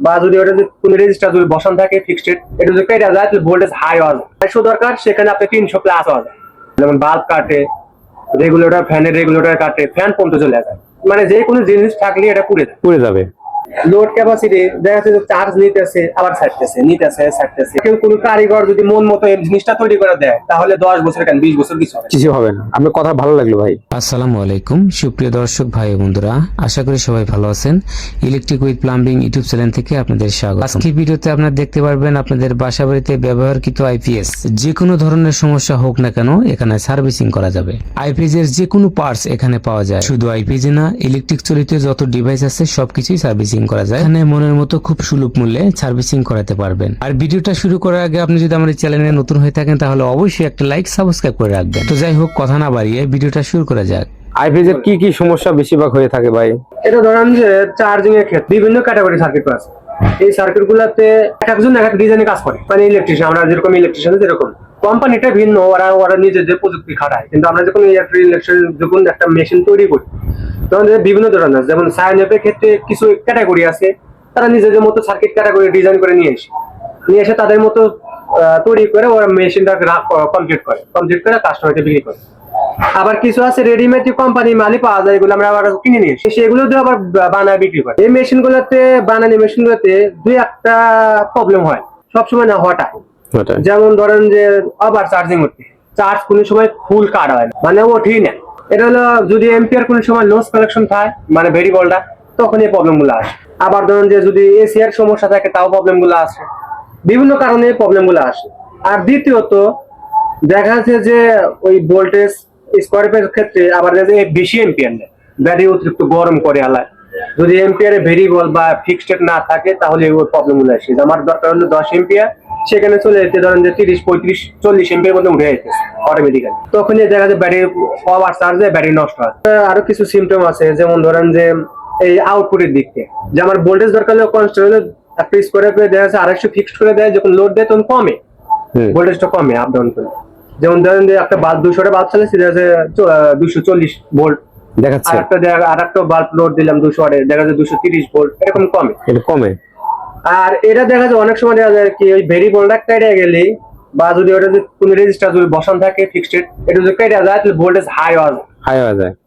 বা যদি ওটা কোনো রেজিস্টার যদি বসান থাকে ফিক্সড, এটা যদি কেটে যায় তাহলে ভোল্টেজ হাই হওয়া যায়। 500 দরকার, সেখানে আপনি 300 প্লাস হওয়া যায়। যেমন বাল্ব কাটে, রেগুলেটর, ফ্যানের রেগুলেটর কাটে, ফ্যান পর্যন্ত চলে যায়। মানে যে কোনো জিনিস থাকলে এটা পুড়ে যাবে। লোড ক্যাপাসিটি দেখা যাচ্ছে চার্জ নিতেছে আবার ছাড়তেছে। কেউ কোনো কারিগর যদি মন মতো এই জিনিসটা তৈরি করে দেয় তাহলে 10 বছর কেন 20 বছর কিছু হবে না। আপনার কথা ভালো লাগলো ভাই। আসসালামু আলাইকুম সুপ্রিয় দর্শক ভাই ও বন্ধুরা, আশা করি সবাই ভালো আছেন। Electric with plumbing YouTube channel থেকে আপনাদের স্বাগত। আজকের ভিডিওতে আপনারা দেখতে পারবেন আপনাদের বাসাবাড়িতে ব্যবহারকৃত আইপিএস যে কোনো ধরনের সমস্যা হোক না কেন এখানে সার্ভিসিং করা যাবে। আইপিএস এর যে কোনো পার্টস এখানে পাওয়া যায়। শুধু আইপিএস না, ইলেকট্রিক চালিত যত ডিভাইস আছে সবকিছুই সার্ভিসিং করা যায়। এখানে মনের মতো খুব সুলভ মূল্যে সার্ভিসিং করাতে পারবেন। আর ভিডিওটা শুরু করার আগে আপনি যদি আমাদের চ্যানেলে নতুন হয়ে থাকেন তাহলে অবশ্যই একটা লাইক সাবস্ক্রাইব করে রাখবেন। তো যাই হোক, কথা না বাড়িয়ে ভিডিওটা শুরু করা যাক। আইপিএস এর কি সমস্যা বেশিরভাগ হয়ে থাকে ভাই? এটা ধরেন যে চার্জিং এর ক্ষেত্রে বিভিন্ন ক্যাটাগরি সার্কিট আছে। এই সার্কিট গুলাতে এক একজন এক এক ডিজাইনে কাজ করে। মানে ইলেকট্রিশিয়ান, আমরা যেরকম ইলেকট্রিশিয়ান যেরকম কোম্পানিটা ভিন্ন, ওরা নিজেদের প্রযুক্তি খাটায়। কিন্তু আমরা যখন যখন একটা মেশিন তৈরি করি তখন বিভিন্ন ধরনের, যেমন সাইনএফের ক্ষেত্রে কিছু ক্যাটাগরি আছে, তারা নিজেদের মতো সার্কিট ক্যাটাগরি ডিজাইন করে নিয়ে এসে তাদের মতো তৈরি করে ওরা মেশিনটা কমপ্লিট করে কাস্টমারকে বিক্রি করে। আবার কিছু আছে রেডিমেড কোম্পানি মালই পাওয়া যায়, এগুলো আমরা আবার কিনে নিয়ে এসে সেগুলো দিয়ে আবার বানায় বিক্রি করে। এই মেশিন গুলোতে, বানানি মেশিন গুলোতে দুই একটা প্রবলেম হয়, সবসময় না হঠাৎ। যেমন ধরেন যে আবার চার্জিং করতে চার্জ কোনো সময় ফুল কাট হয়, মানে ওঠেই না। এটা হলো যদি এম্পিয়ার কোনো সময় লস কালেকশন থাকে, মানে ভেরিয়েবলটা, তখন এই প্রবলেম গুলো আসে। আবার ধরেন যে যদি এসিআর সমস্যা থাকে তাও প্রবলেম গুলো আসে, বিভিন্ন কারণে প্রবলেম গুলো আসে। আর দ্বিতীয়ত দেখা যাচ্ছে যে ওই ভোল্টেজ স্কোয়ারের ক্ষেত্রে আবার বেশি এম্পিয়ার নেয়, ব্যাটারি অতিরিক্ত গরম করে আলায়। যদি এম্পিয়ারে ভেরিয়েবল বা ফিক্সড না থাকে তাহলে ওই প্রবলেম গুলো আসে। আমার দরকার হলো 10 এম্পিয়ার, সেখানে চলে যেতে ধরেন যে 30, 35, 40 এম্পিয়ার মধ্যে উঠে যেতেছে অটোমেটিক্যালি। তখন দেখা যাচ্ছে ব্যাটারি ওভার চার্জে ব্যাটারি নষ্ট হয়। আরো কিছু সিমটম আছে, যেমন ধরেন যে এই আউটপুটের দিক থেকে, যে আমার ভোল্টেজ দরকার হলো কনস্ট্যান্ট হলে একটা স্কোয়ারে দেখা যাচ্ছে 250 ফিক্সড করে দেয়, যখন লোড দেয় তখন কমে, ভোল্টেজটা কমে আপ ডাউন করে। যেমন ধরেন যে একটা বাল্ব 200 বাল্ব চালাচ্ছি, 240 ভোল্ট দেখাচ্ছে, আর একটা বাল্ব লোড দিলাম 200 ওয়াটের, দেখা যায় 230 ভোল্ট, এরকম কমে। আর এটা দেখা যায় অনেক সময় দেখা যায় কি ওই ভেরিয়েবলটা কেটে গেলে, বা যদি ওটা কোনো রেজিস্টার যদি বসান থাকে ফিক্সড, এটা যদি কেটে যায় তাহলে ভোল্টেজ হাই হওয়া যায়।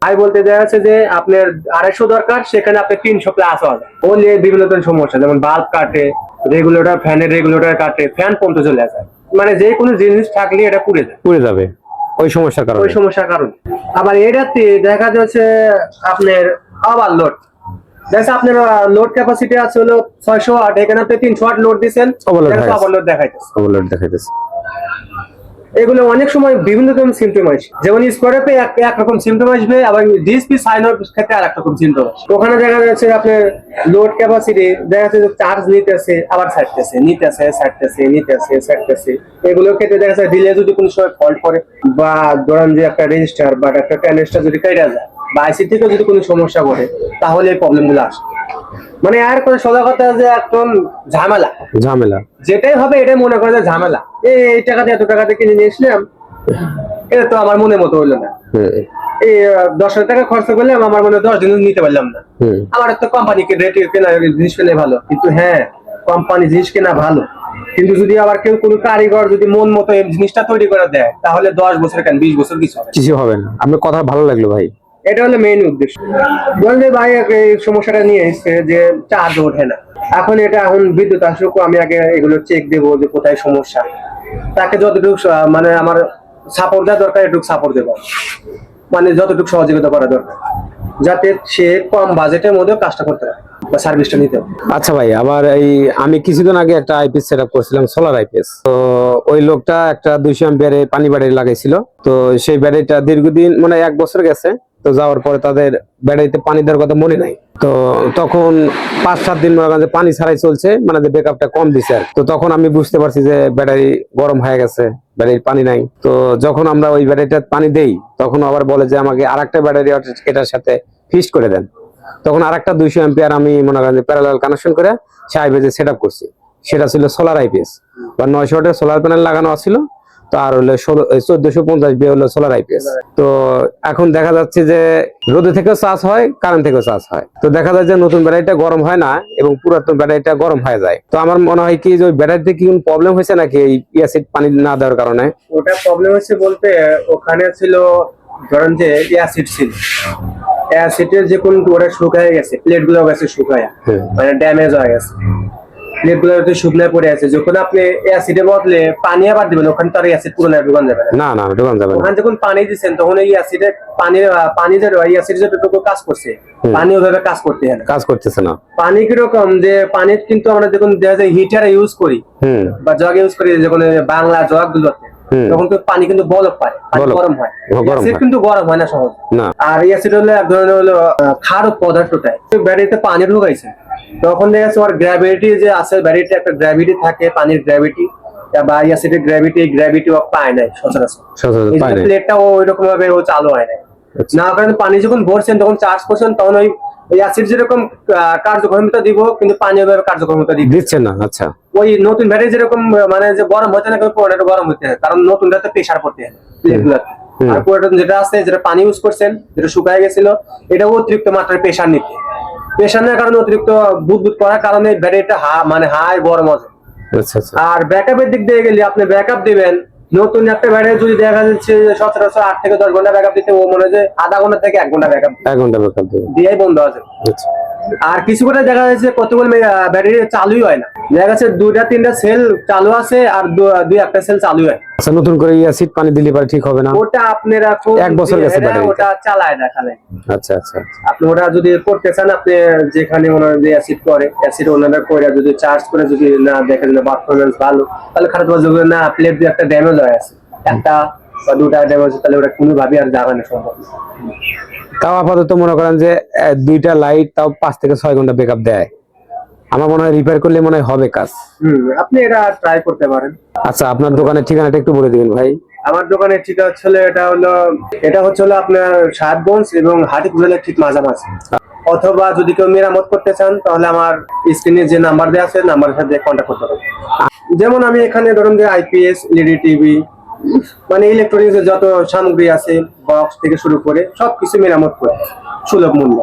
হাই বলতে দেখা যাচ্ছে যে আপনার 250 দরকার, সেখানে আপনার 300 প্লাস হওয়া যায়। ওই বিভিন্ন ধরনের সমস্যা, যেমন বাল্ব কাটে, রেগুলেটর, ফ্যানের রেগুলেটর কাটে, ফ্যান পর্যন্ত চলে যায়। মানে যে কোনো জিনিস থাকলে এটা পুড়ে যাবে ওই সমস্যার কারণে। আবার এটাতে দেখা যাচ্ছে আপনার আবার লোড, দেখছে আপনার লোড ক্যাপাসিটি আছে হলো 600 ওয়াট, এখানে আপনি 300 ওয়াট লোড দিয়েছেন, ওভারলোড দেখাইতেছে। এগুলো অনেক সময় বিভিন্ন রকম সিমটম আসে, যেমন স্কোয়ারে একরকম সিমটম আসবে, আবার ডিএসপি সাইনের ক্ষেত্রে আর একরকম সিমটম আসে। ওখানে দেখা যাচ্ছে আপনার লোড ক্যাপাসিটি দেখা যাচ্ছে চার্জ নিতেছে আবার ছাড়তেছে। এগুলোর ক্ষেত্রে দেখা যাচ্ছে ডিলে যদি কোনো সময় ফল্ট করে, বা ধরেন যে একটা রেজিস্টার বা একটা ট্রানজিস্টর যদি কেটে যায়, বা আইসি থেকে যদি কোনো সমস্যা করে, তাহলে এই প্রবলেম গুলো আসে। মানে আর কোনো সোজা কথা যে একদম ঝামেলা যেটাই হবে এটাই মনে করে যে ঝামেলা। এই টাকাতে এত টাকাতে কিনে নিয়ে এসলাম, এটা তো আমার মনের মতো হইলো না। এই 10,000 টাকা খরচ করলাম, আমার মনে 10 দিন নিতে পারলাম না। আমার তো কোম্পানিকে রেটে কেনা জিনিস কেনা ভালো, কিন্তু হ্যাঁ কোম্পানি জিনিস কেনা ভালো, কিন্তু যদি আবার কেউ কোনো কারিগর যদি মন মতো এই জিনিসটা তৈরি করে দেয় তাহলে 10 বছর কেন 20 বছর কিছু হবে না। আপনার কথা ভালো লাগলো ভাই। এটা হলো মেইন উদ্দেশ্য। বলেন যে ভাই এই সমস্যাটা নিয়ে এসছে যে চার্জ ওঠে না, এখন বিদ্যুৎ আসুক, আমি আগে এগুলো চেক দেবো যে কোথায় সমস্যা, তাকে যতটুকু মানে আমার সাপোর্ট দেওয়া দরকার এটুকু সাপোর্ট দেবো, মানে যতটুকু সহযোগিতা করা দরকার, যাতে সে কম বাজেটের মধ্যে কাজটা করতে পারে বা সার্ভিসটা নিতে পারে। আচ্ছা ভাই, আবার আমি কিছুদিন আগে একটা আইপিএস সেট আপ করছিলাম, সোলার আইপিএস। তো ওই লোকটা একটা 200 অ্যাম্পিয়ারের পানি ব্যাটারি লাগাইছিল। তো সেই ব্যাটারিটা দীর্ঘদিন মানে 1 বছর গেছে। তো যাওয়ার পরে তাদের ব্যাটারিতে পানি দেওয়ার কথা মনে নাই। তো তখন 5-7 দিন মনে করেন যে পানি ছাড়াই চলছে, মানে যে ব্যাকআপটা কম দিছে আর। তো তখন আমি বুঝতে পারছি যে ব্যাটারি গরম হয়ে গেছে, ব্যাটারির পানি নাই। তো যখন আমরা ওই ব্যাটারিটা পানি দেই, তখন আবার বলে যে আমাকে আরেকটা ব্যাটারি এটার সাথে ফিক্সড করে দেন। তখন আরেকটা 200 অ্যাম্পিয়ার আমি মনে করেন যে প্যারালাল কানেকশন করে সেই আইপিএস সেট আপ করছি। সেটা ছিল সোলার আইপিএস বা 900 ওয়াটের সোলার প্যানেল লাগানো ছিল। তো আর হলো 1450 বি হলো সোলার আইপিএস। তো এখন দেখা যাচ্ছে যে রোদে থেকেও চার্জ হয়, কারেন্ট থেকেও চার্জ হয়। তো দেখা যায় যে নতুন ব্যাটারিটা গরম হয় না এবং পুরাতন ব্যাটারিটা গরম হয়ে যায়। তো আমার মনে হয় কি যে ওই ব্যাটারিতে কি কোনো প্রবলেম হয়েছে নাকি এই অ্যাসিড পানি না দেওয়ার কারণে? ওটা প্রবলেম হচ্ছে বলতে ওখানে ছিল ধরেন যে অ্যাসিড ছিল, অ্যাসিডের যে কোন ওটা শুকায় গেছে, প্লেট গুলো গেছে শুকায়, হুম। মানে ড্যামেজ হয়ে গেছে, প্লেট গুলো শুকনায় পড়ে আছে। যখন আপনি অ্যাসিডের বদলে পানি আবার দিবেন, ওখানে তো আর অ্যাসিড পুরো ঢুকান যাবে না। না না, ঢোকান যাবে না। ওখানে যখন পানি দিচ্ছেন তখন এই অ্যাসিডের পানি যে অ্যাসিড যতটুকু কাজ করছে, হুম। পানি ওইভাবে কাজ করতে হয় না। কাজ করতেছে না। পানি কিরকম যে পানি কিন্তু আমরা যখন দেখা যায় হিটারে ইউজ করি হুম। বা জগ ইউজ করি, যখন বাংলা জগ গুলোতে, হুম। তখন কিন্তু পানি কিন্তু বরফ পায়, পানি বরফ। গরম হয়। গরম অ্যাসিড হয়। কিন্তু গরম হয় না সহজ। না। আর অ্যাসিড হলো এক ধরনের হলো ক্ষারক পদার্থটাই ব্যাটারিতে পানি ঢুকাইছে, তখন দেখা যাচ্ছে ওর গ্র্যাভিটি যে আছে, ব্যাটারিতে একটা গ্র্যাভিটি থাকে, পানির গ্র্যাভিটি বা অ্যাসিডের গ্র্যাভিটি, গ্র্যাভিটি ও পায় নাই সচরাচর। সচরাচর এই পায় না। প্লেটটা ওই রকম ভাবে ও চালু হয় না। আচ্ছা। না কারণ পানি যখন ভরছেন তখন চার্জ করছেন, তখন ওই অ্যাসিড যেরকম কার্যক্ষমতা দিব, কিন্তু পানি ওইভাবে কার্যক্ষমতা দিব দিচ্ছে না। আচ্ছা। ওই নতুন ব্যাটারি যেরকম মানে যে গরম হতে না, কিন্তু পুরোটা গরম হতে হয়, কারণ নতুনটাতে প্রেসার পড়তে হয় প্লেটগুলোতে। হুম। আর পুরোটা যেটা আছে, যেটা পানি ইউজ করছেন, যেটা শুকায় গেছিল, এটা অতিরিক্ত মাত্রায় প্রেসার নিতে, প্রেসার নেওয়ার কারণে অতিরিক্ত বুদবুদ করার কারণে ব্যাটারিটা মানে হাই গরম হবে। আচ্ছা আচ্ছা। আর ব্যাকআপের দিক দিয়ে গেলে আপনি ব্যাকআপ দিবেন, নতুন একটা ব্যাটারি যদি দেখা যাচ্ছে সচরাচর 8 থেকে 10 ঘন্টা ব্যাকআপ দিতে, ও মনে হয় যে আধা ঘন্টা থেকে 1 ঘন্টা ব্যাকআপ 1 ঘন্টা বেকার দেবে। দিয়েই বন্ধ আছে। আচ্ছা। আর কিছু করে দেখা যাচ্ছে কতগুলো ব্যাটারি চালুই হয় না, দেখা যাচ্ছে 2-3টা সেল চালু আছে আর 2-1টা সেল চালু হয়। আচ্ছা, নতুন করে অ্যাসিড পানি দিলে পরে ঠিক হবে না? ওটা আপনার এখন 1 বছর গেছে এটা ব্যাটারিতে। ওটা চালায় দেখালে। আচ্ছা আচ্ছা। আপনি ওটা যদি করতে চান, আপনি যেখানে ওনারা যে অ্যাসিড করে, অ্যাসিড ওনারা করে যদি চার্জ করে যদি না দেখেন যে পারফরমেন্স ভালো, তাহলে খারাপ বাজবে না। প্লেট দিয়ে একটা ড্যামেজ হয়ে আছে, একটা বা 2টা ড্যামেজ, তাহলে ওটা কোনোভাবেই আর জাগানো সম্ভব না। তাও আপাতত মনে করেন যে 2টা লাইট তাও 5 থেকে 6 ঘন্টা ব্যাকআপ দেয়। আমার মনে হয় রিপেয়ার করলে মনে হয় হবে কাজ। আপনি এটা ট্রাই করতে পারেন। আচ্ছা, আপনার দোকানের ঠিকানাটা একটু বলে দিবেন ভাই। আমার দোকানের ঠিক হচ্ছে এটা হচ্ছে আপনার সাহেবগঞ্জ এবং হাটিকুড়ালের ঠিক মাঝামাঝি। অথবা যদি কেউ মেরামত করতে চান, তাহলে আমার স্ক্রিনে যে নাম্বার দেওয়া আছে, নাম্বারের সাথে কন্ট্যাক্ট করতে পারেন। যেমন আমি এখানে ধরুন যে আইপিএস, এলইডি টিভি, মানে ইলেকট্রনিক্স যত সামগ্রী আছে, বক্স থেকে শুরু করে সবকিছু মেরামত করে সুলভ মূল্য।